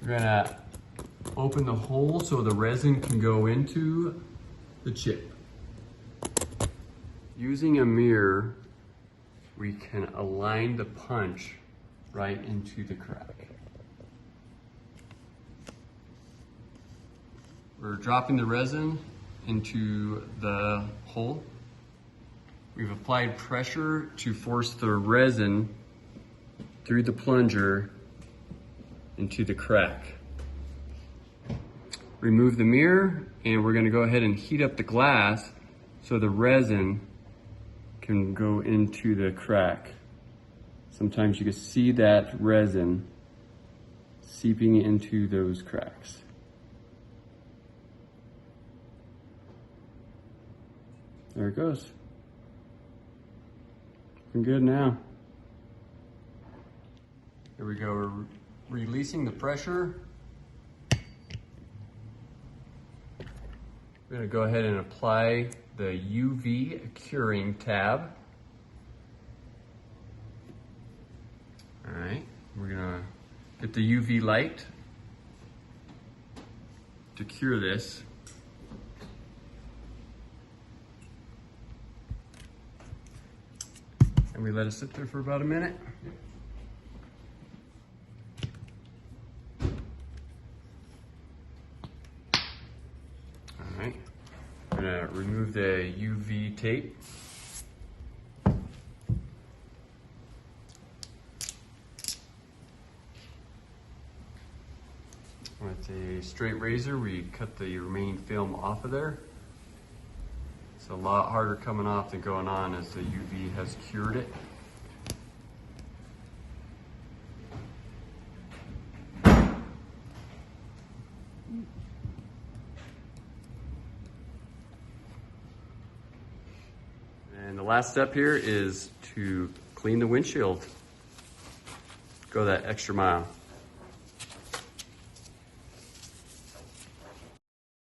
We're gonna open the hole so the resin can go into the chip. Using a mirror, we can align the punch right into the crack. We're dropping the resin into the hole. We've applied pressure to force the resin through the plunger into the crack. Remove the mirror, and we're gonna go ahead and heat up the glass so the resin can go into the crack. Sometimes you can see that resin seeping into those cracks. There it goes. Looking good now. Here we go, we're releasing the pressure. We're gonna go ahead and apply the UV curing tab. All right, we're gonna get the UV light to cure this. And we let it sit there for about a minute. All right, I'm gonna remove the UV tape. With a straight razor, we cut the remaining film off of there. It's a lot harder coming off than going on as the UV has cured it. And the last step here is to clean the windshield. Go that extra mile.